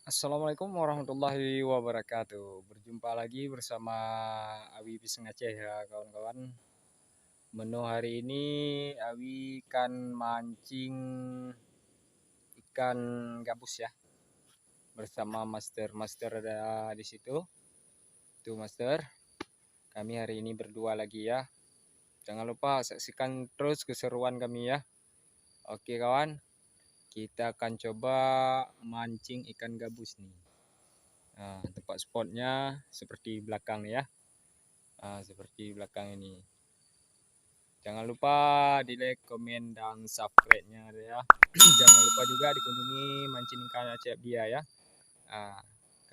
Assalamualaikum warahmatullahi wabarakatuh. Berjumpa lagi bersama Awi Pisang Aceh ya kawan-kawan. Menu hari ini Awi akan mancing ikan gabus ya bersama Master. Master ada di situ. Tuh Master. Kami hari ini berdua lagi ya. Jangan lupa saksikan terus keseruan kami ya. Oke kawan, kita akan coba mancing ikan gabus nih. Nah, tempat spotnya seperti belakang ya. Seperti belakang ini. Jangan lupa di like, komen, dan subscribe-nya ya. Jangan lupa juga dikunjungi mancing ikan Aceh dia ya.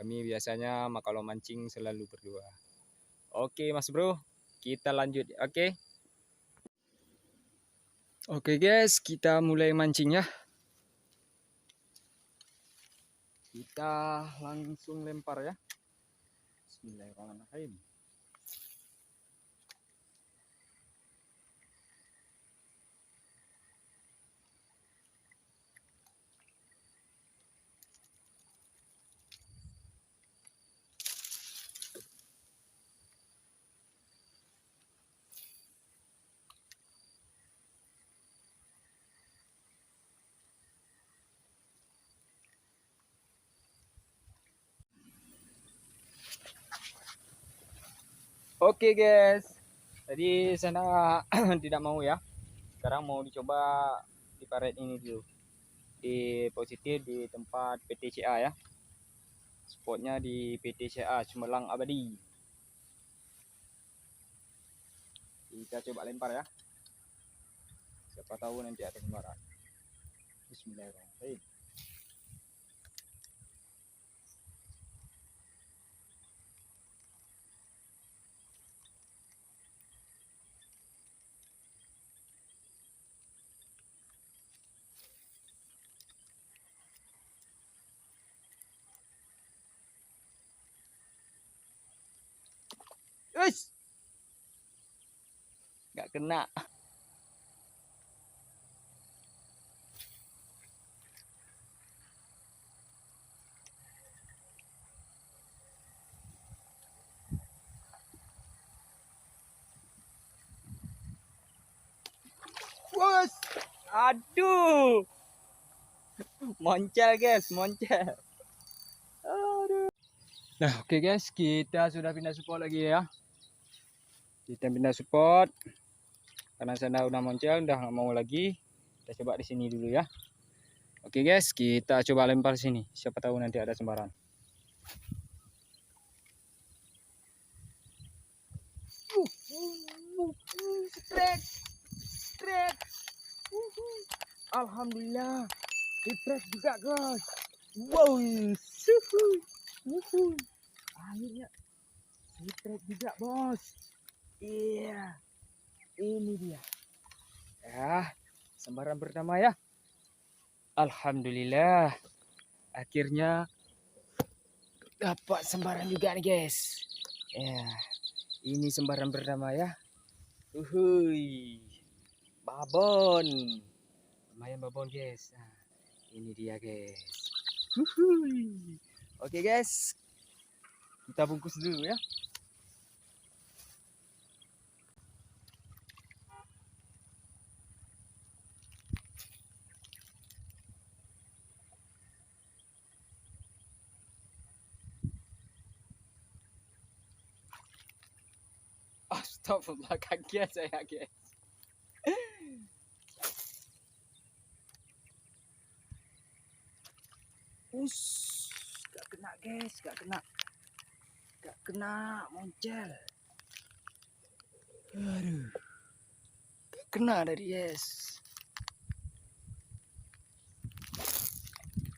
Kami biasanya kalau mancing selalu berdua. Oke Mas Bro, kita lanjut. Oke guys, kita mulai mancing ya. Kita langsung lempar ya. Bismillahirrahmanirrahim. Oke guys, tadi sana tidak mau ya. Sekarang mau dicoba di paret ini dulu. Di positif di tempat PTCA ya. Spotnya di PTCA Cemerlang Abadi. Kita coba lempar ya. Siapa tahu nanti ada kembaran. Bismillahirrahmanirrahim. Uish! Nggak kena. Bos, aduh, moncel guys, moncel. Aduh. Nah, oke guys, kita sudah pindah spot lagi ya. Kita pindah spot karena sana udah moncel, udah nggak mau lagi. Kita coba di sini dulu ya. Oke guys, kita coba lempar sini. Siapa tahu nanti ada sembaran. Strek, strek. Alhamdulillah, strek juga guys. Wow, akhirnya strek juga bos. Iya, ini dia. Ya, sembaran pertama ya. Alhamdulillah, akhirnya dapat sembaran juga nih guys. Ya, ini sembaran pertama ya. Uhuy, babon, lumayan babon guys. Nah, ini dia guys. Uhuy. Oke guys, kita bungkus dulu ya. Astagfirullah, kaget saya guys. Gak kena guys, gak kena moncel. Aduh, gak kena dari guys.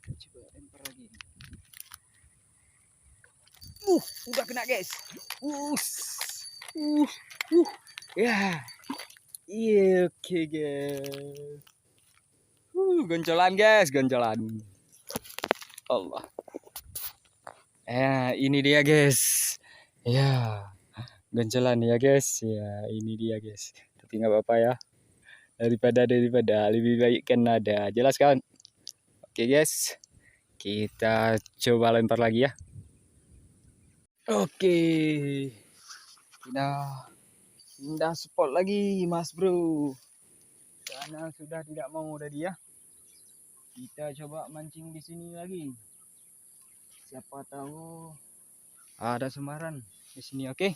Coba lempar lagi. Udah kena guys. Ya, iya oke guys. Goncolan guys, goncolan. Allah. Ini dia guys. Ya, goncolan ya guys. Ya, ini dia guys. Tapi nggak apa-apa ya. Daripada lebih baik kan ada. Jelas kan? Oke guys. Kita coba lempar lagi ya. Oke. Pindah spot lagi, Mas Bro. Karena sudah tidak mau tadi ya. Kita coba mancing di sini lagi. Siapa tahu ada semaran di sini, oke?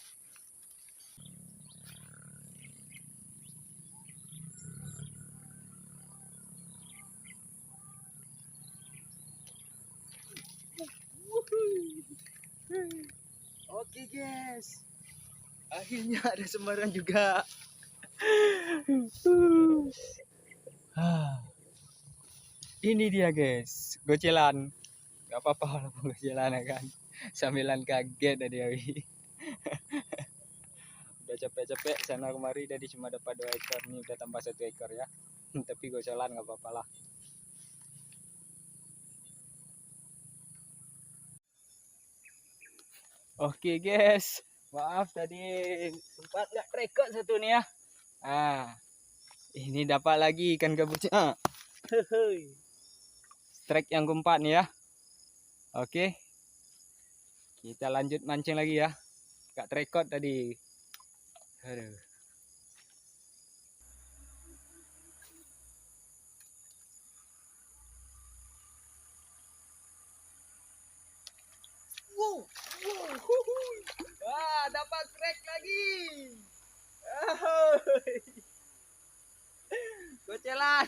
Oke guys, akhirnya ada semaran juga. Ini dia guys, gocelan. Gak apa-apa walaupun gocelan ya kan. Sambilan kaget tadi Awi. Udah capek-capek sana kemari tadi cuma dapat 2 ekor, ini udah tambah 1 ekor ya. Tapi gocelan gak apa-apa lah. Oke guys, maaf tadi sempat nggak rekod satu nih ya. Ini dapat lagi ikan gabusnya. Strike yang keempat nih ya. Oke, kita lanjut mancing lagi ya. Gak rekod tadi. Aduh. Wah, dapat strike lagi. Gocelan.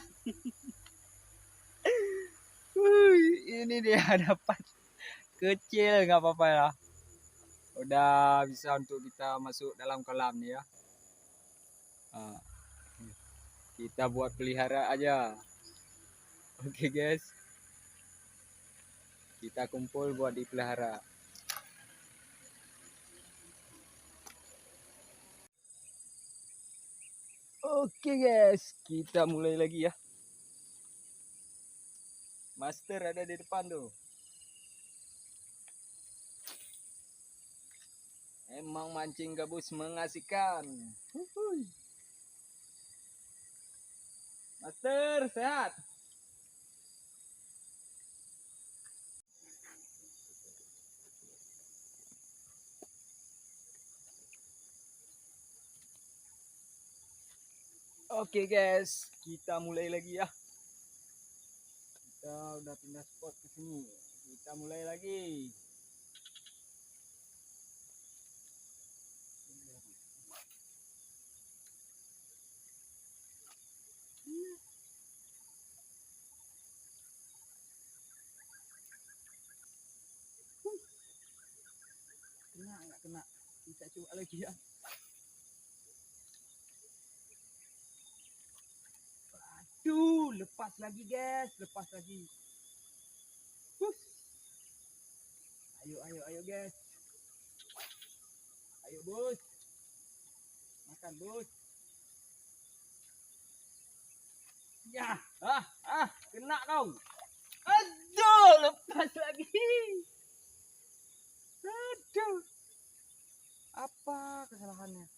Ini dia dapat kecil nggak apa-apa ya. Udah bisa untuk kita masuk dalam kolam nih ya. Kita buat pelihara aja. Oke guys, kita kumpul buat dipelihara. Oke guys, kita mulai lagi ya. Master ada di depan tuh. Emang mancing gabus mengasihkan. Master sehat. Oke guys, kita mulai lagi ya. Kita udah pindah spot ke sini. Kita mulai lagi. Kena nggak kena? Kita coba lagi ya. Aduh, lepas lagi guys, lepas lagi. Ayo guys. Ayo bos. Makan bos. Ya, kena kau. Aduh, lepas lagi. Aduh. Apa kesalahannya?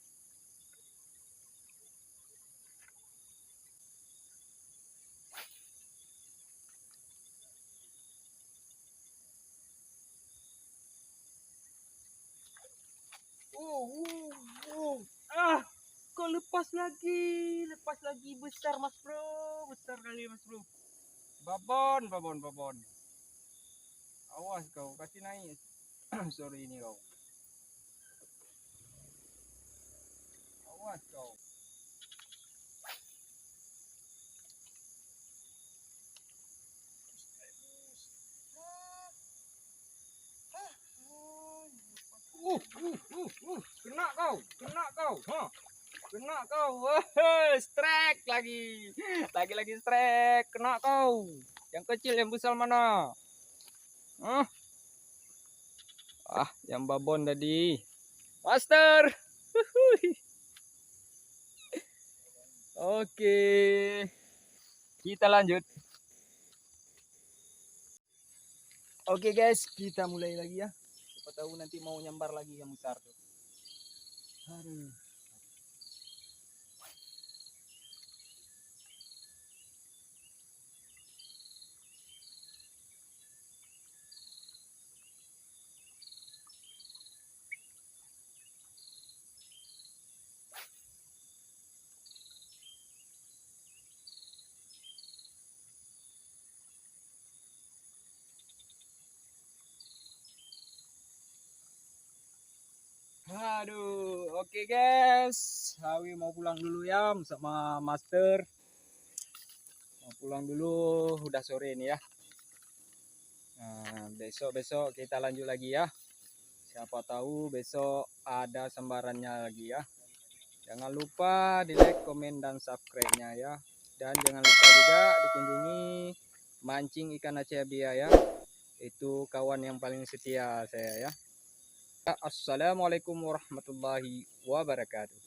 Kok lepas lagi besar mas bro, besar kali mas bro. Babon. Awas kau, kasih naik. Sorry ini kau. Awas kau. Kena kau, strike lagi strike, kena kau. Yang kecil, yang besar mana? Yang babon tadi, master. Oke, kita lanjut. Oke guys, kita mulai lagi ya. Siapa tahu nanti mau nyambar lagi yang besar tuh. Aduh. Oke guys, Hawi mau pulang dulu ya sama Master. Mau pulang dulu, udah sore ini ya. Nah, besok kita lanjut lagi ya. Siapa tahu besok ada sembarannya lagi ya. Jangan lupa di like, komen, dan subscribe-nya ya. Dan jangan lupa juga dikunjungi mancing ikan Acebia ya. Itu kawan yang paling setia saya ya. Assalamualaikum warahmatullahi wabarakatuh.